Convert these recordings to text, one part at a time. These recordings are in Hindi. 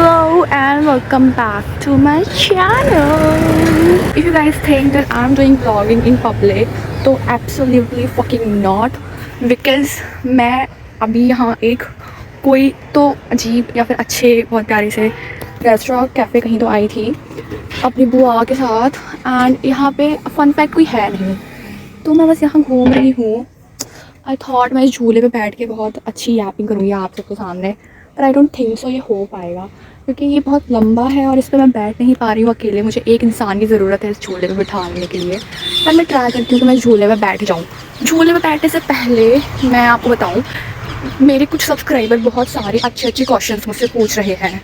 Hello and welcome back to my channel. If you guys think that I'm doing vlogging in public, तो absolutely fucking not, because मैं अभी यहाँ एक कोई तो अजीब या फिर अच्छे बहुत प्यारे से रेस्टोरेंट कैफ़े कहीं तो आई थी अपनी बुआ के साथ। एंड यहाँ पे फ़न फैक्ट कोई है नहीं, तो मैं बस यहाँ घूम रही हूँ। आई थॉट मैं इस झूले पे बैठ के बहुत अच्छी यापिंग करूँगी आप सबके सामने, पर आई डोंट थिंक सो ये हो पाएगा, क्योंकि ये बहुत लंबा है और इस पर मैं बैठ नहीं पा रही हूँ अकेले। मुझे एक इंसान की ज़रूरत है इस झूले पे बिठाने के लिए। पर मैं ट्राई करती हूँ कि मैं झूले पे बैठ जाऊँ। झूले पे बैठने से पहले मैं आपको बताऊँ, मेरे कुछ सब्सक्राइबर बहुत सारे अच्छे अच्छे क्वेश्चंस मुझसे पूछ रहे हैं,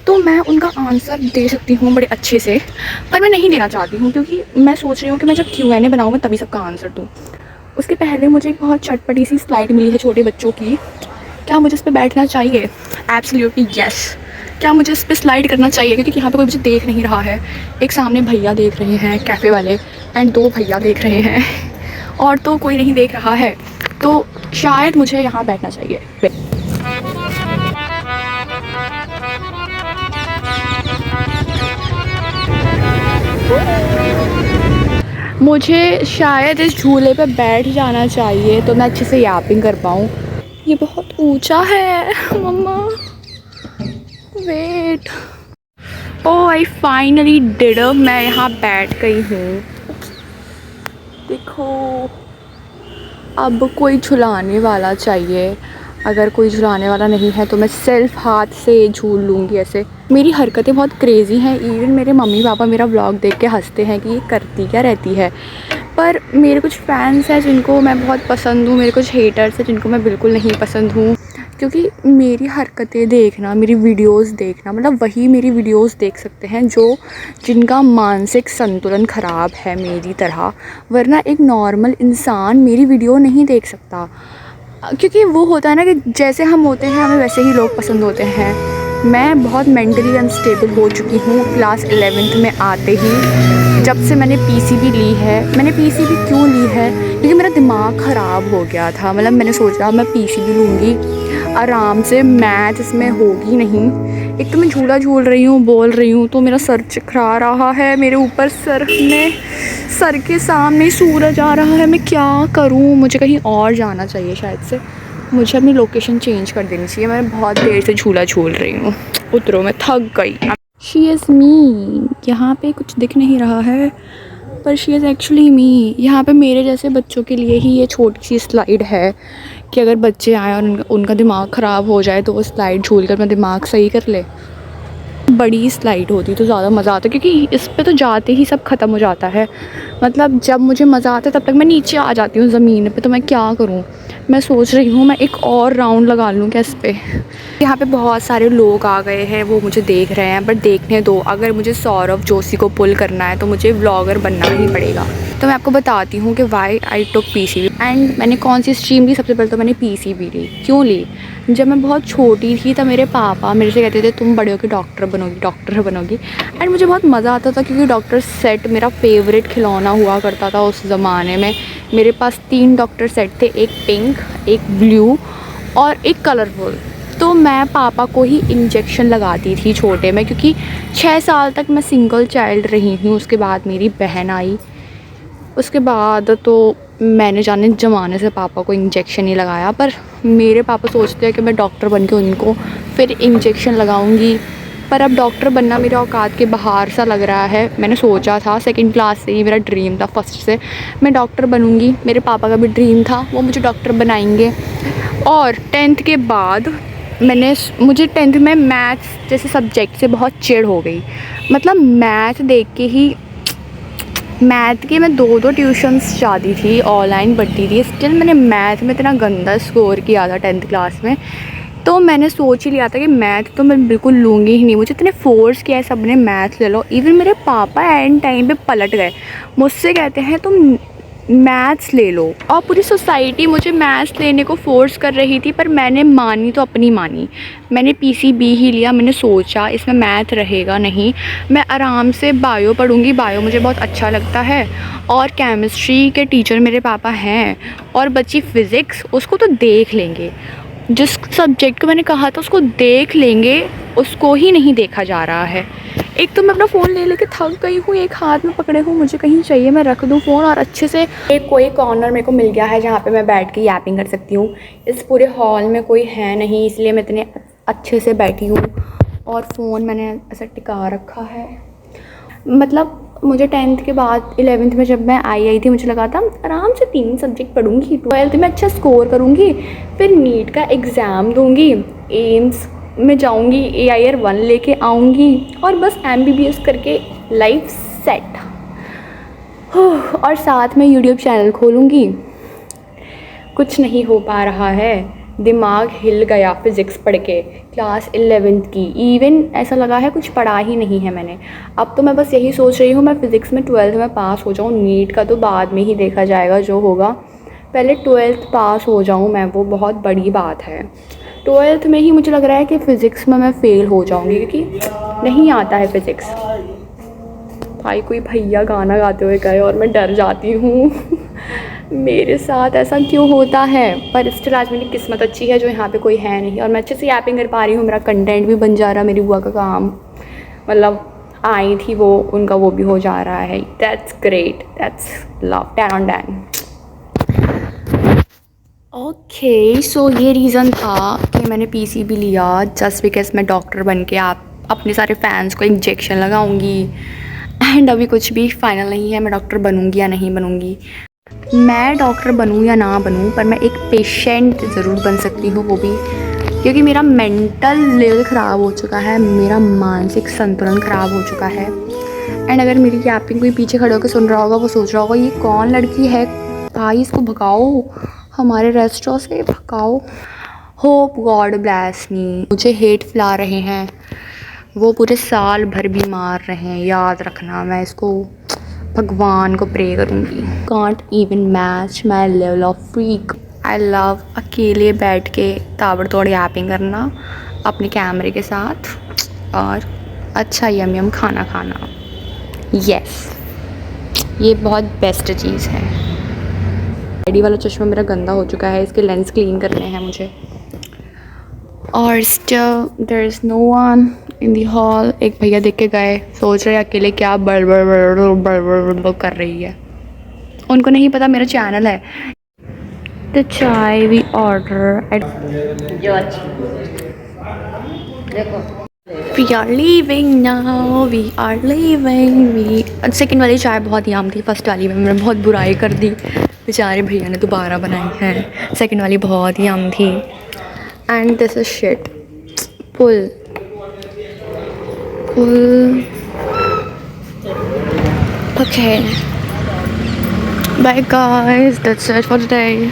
तो मैं उनका आंसर दे सकती हूँ बड़े अच्छे से, पर मैं नहीं देना चाहती हूँ, क्योंकि मैं सोच रही हूँ कि मैं जब Q&A बनाऊँ मैं तभी सबका आंसर दूँ। उसके पहले मुझे एक बहुत चटपटी सी स्लाइड मिली है छोटे बच्चों की। क्या मुझे इस पर बैठना चाहिए? Absolutely yes. क्या मुझे इस पर स्लाइड करना चाहिए? क्योंकि यहाँ पे कोई मुझे देख नहीं रहा है। एक सामने भैया देख रहे हैं कैफ़े वाले, एंड दो भैया देख रहे हैं और तो कोई नहीं देख रहा है, तो शायद मुझे यहाँ बैठना चाहिए। मुझे शायद इस झूले पे बैठ जाना चाहिए तो मैं अच्छे से यापिंग कर पाऊँ। ये बहुत ऊंचा है मम्मा, wait. Oh I finally did. मैं यहाँ बैठ गई हूँ। देखो, अब कोई झुलाने वाला चाहिए। अगर कोई झुलाने वाला नहीं है तो मैं सेल्फ हाथ से झूल लूँगी ऐसे। मेरी हरकतें बहुत क्रेज़ी हैं, इवन मेरे मम्मी पापा मेरा व्लॉग देख के हंसते हैं कि ये करती क्या रहती है। पर मेरे कुछ फ़ैन्स हैं जिनको मैं बहुत पसंद हूँ, मेरे कुछ हेटर्स हैं जिनको मैं बिल्कुल नहीं पसंद हूँ, क्योंकि मेरी हरकतें देखना, मेरी वीडियोस देखना, मतलब वही मेरी वीडियोस देख सकते हैं जो जिनका मानसिक संतुलन ख़राब है मेरी तरह, वरना एक नॉर्मल इंसान मेरी वीडियो नहीं देख सकता। क्योंकि वो होता है ना कि जैसे हम होते हैं हमें वैसे ही लोग पसंद होते हैं। मैं बहुत मेंटली अनस्टेबल हो चुकी हूँ क्लास 11th में आते ही, जब से मैंने पीसीबी ली है। मैंने पीसीबी क्यों ली है? क्योंकि मेरा दिमाग ख़राब हो गया था। मतलब मैंने सोचा मैं पीसीबी लूँगी आराम से, मैथ इसमें होगी नहीं। एक तो मैं झूला झूल रही हूँ, बोल रही हूँ, तो मेरा सर चकरा रहा है। मेरे ऊपर सर के सामने सूरज आ रहा है। मैं क्या करूँ? मुझे कहीं और जाना चाहिए शायद से। मुझे अपनी लोकेशन चेंज कर देनी चाहिए। मैं बहुत देर से झूला झूल रही हूँ। उतरो, मैं थक गई। She is me. यहाँ पे कुछ दिख नहीं रहा है, पर शी इज़ एक्चुअली मी। यहाँ पे मेरे जैसे बच्चों के लिए ही ये छोटी सी स्लाइड है कि अगर बच्चे आए और उनका दिमाग ख़राब हो जाए तो वो स्लाइड झूल कर अपना दिमाग सही कर ले। बड़ी स्लाइड होती तो ज़्यादा मज़ा आता, क्योंकि इस पे तो जाते ही सब ख़त्म हो जाता है। मतलब जब मुझे मज़ा आता है तब तक मैं नीचे आ जाती हूँ ज़मीन पे। तो मैं क्या करूँ? मैं सोच रही हूँ मैं एक और राउंड लगा लूँ क्या इस पे। यहाँ पे बहुत सारे लोग आ गए हैं, वो मुझे देख रहे हैं, बट देखने दो। अगर मुझे सौरभ जोशी को पुल करना है तो मुझे व्लॉगर बनना ही पड़ेगा। तो मैं आपको बताती हूँ कि why I took PCB. And मैंने कौन सी स्ट्रीम ली? सबसे पहले तो मैंने पीसीबी ली। क्यों ली? जब मैं बहुत छोटी थी तब मेरे पापा मेरे से कहते थे तुम बड़े होकर डॉक्टर बनोगी। एंड मुझे बहुत मज़ा आता था, क्योंकि डॉक्टर सेट मेरा फेवरेट खिलौना हुआ करता था उस ज़माने में। मेरे पास 3 डॉक्टर सेट थे, एक पिंक, एक ब्लू और एक कलरफुल। तो मैं पापा को ही इंजेक्शन लगाती थी छोटे में, क्योंकि 6 साल तक मैं सिंगल चाइल्ड रही हूँ। उसके बाद मेरी बहन आई, उसके बाद तो मैंने जाने ज़माने से पापा को इंजेक्शन ही लगाया। पर मेरे पापा सोचते हैं कि मैं डॉक्टर बन के उनको फिर इंजेक्शन लगाऊंगी। पर अब डॉक्टर बनना मेरे औकात के बाहर सा लग रहा है। मैंने सोचा था सेकंड क्लास से ही मेरा ड्रीम था, फर्स्ट से मैं डॉक्टर बनूंगी। मेरे पापा का भी ड्रीम था, वो मुझे डॉक्टर बनाएंगे। और 10th के बाद मुझे 10th में मैथ्स जैसे सब्जेक्ट से बहुत चिढ़ हो गई। मतलब मैथ देख के ही, मैथ के मैं 2 ट्यूशन्स जाती थी, ऑनलाइन पढ़ती थी, स्टिल मैंने मैथ में इतना गंदा स्कोर किया था 10th क्लास में। तो मैंने सोच ही लिया था कि मैथ तो मैं बिल्कुल लूँगी ही नहीं। मुझे इतने फोर्स किया है सब ने मैथ ले लो। इवन मेरे पापा एंड टाइम पे पलट गए, मुझसे कहते हैं तुम मैथ्स ले लो। और पूरी सोसाइटी मुझे मैथ्स लेने को फ़ोर्स कर रही थी, पर मैंने मानी तो अपनी मानी। मैंने पीसीबी ही लिया। मैंने सोचा इसमें मैथ रहेगा नहीं, मैं आराम से बायो पढ़ूँगी। बायो मुझे बहुत अच्छा लगता है, और केमिस्ट्री के टीचर मेरे पापा हैं। और बची फ़िज़िक्स, उसको तो देख लेंगे। जिस सब्जेक्ट को मैंने कहा था उसको देख लेंगे, उसको ही नहीं देखा जा रहा है। एक तो मैं अपना फ़ोन ले लेके थक गई हूँ, एक हाथ में पकड़े हूँ, मुझे कहीं चाहिए मैं रख दूँ फ़ोन और अच्छे से एक कोई कॉर्नर मेरे को मिल गया है जहाँ पे मैं बैठ के यैपिंग कर सकती हूँ। इस पूरे हॉल में कोई है नहीं, इसलिए मैं इतने अच्छे से बैठी हूँ और फ़ोन मैंने ऐसा टिका रखा है। मतलब मुझे 10th के बाद 11th में जब मैं आई थी, मुझे लगा था आराम से 3 सब्जेक्ट पढ़ूंगी, 12th में अच्छा स्कोर करूंगी, फिर नीट का एग्ज़ाम दूंगी, एम्स में जाऊंगी, AIR 1 लेके आऊंगी और बस MBBS करके लाइफ सेट। और साथ में यूट्यूब चैनल खोलूंगी। कुछ नहीं हो पा रहा है, दिमाग हिल गया फ़िज़िक्स पढ़ के क्लास 11th की। इवन ऐसा लगा है कुछ पढ़ा ही नहीं है मैंने। अब तो मैं बस यही सोच रही हूँ मैं फ़िज़िक्स में 12th में पास हो जाऊँ, नीट का तो बाद में ही देखा जाएगा जो होगा, पहले 12th पास हो जाऊँ मैं, वो बहुत बड़ी बात है। 12th में ही मुझे लग रहा है कि फ़िज़िक्स में मैं फ़ेल हो जाऊँगी क्योंकि नहीं आता है फ़िज़िक्स। भाई कोई भैया गाना गाते हुए गए और मैं डर जाती हूँ मेरे साथ ऐसा क्यों होता है। पर स्टिल आज मेरी किस्मत अच्छी है जो यहाँ पे कोई है नहीं और मैं अच्छे से यैपिंग कर पा रही हूँ, मेरा कंटेंट भी बन जा रहा है, मेरी बुआ का काम मतलब आई थी वो, उनका वो भी हो जा रहा है। That's great, that's love, 10 on 10। Okay so ये रीज़न था कि मैंने PCB लिया जस्ट बिकॉज मैं डॉक्टर बन के आप अपने सारे फैंस को इंजेक्शन लगाऊंगी। एंड अभी कुछ भी फाइनल नहीं है मैं डॉक्टर बनूंगी या नहीं बनूंगी। मैं डॉक्टर बनूं या ना बनूं, पर मैं एक पेशेंट ज़रूर बन सकती हूँ, वो भी क्योंकि मेरा मेंटल लेवल ख़राब हो चुका है, मेरा मानसिक संतुलन ख़राब हो चुका है। एंड अगर मेरी यैपिंग कोई पीछे खड़े होकर सुन रहा होगा, वो सोच रहा होगा ये कौन लड़की है, भाई इसको भगाओ, हमारे रेस्टोरेंट से भगाओ। Hope God bless me. मुझे हेट फैला रहे हैं, वो पूरे साल भर भी मार रहे हैं, याद रखना, मैं इसको भगवान को प्रे करूँगी। Can't even match my level of freak. I love अकेले बैठ के ताबड़तोड़ यैपिंग करना अपने कैमरे के साथ और अच्छा यम यम खाना खाना। यस, ये बहुत बेस्ट चीज़ है। आईडी वाला चश्मा मेरा गंदा हो चुका है, इसके लेंस क्लीन करने हैं मुझे। और still there is no one in the hall. एक भैया देख के गए, सोच रहे अकेले क्या बड़ कर रही है, उनको नहीं पता मेरा चैनल है। The chai we order at we are leaving now, we are leaving. We second वाली चाय बहुत यम थी, फर्स्ट वाली में मैंने बहुत बुराई कर दी, बेचारे भैया ने दोबारा बनाई है। सेकेंड वाली बहुत यम थी। And this is shit. पुल okay, bye guys, that's it for today.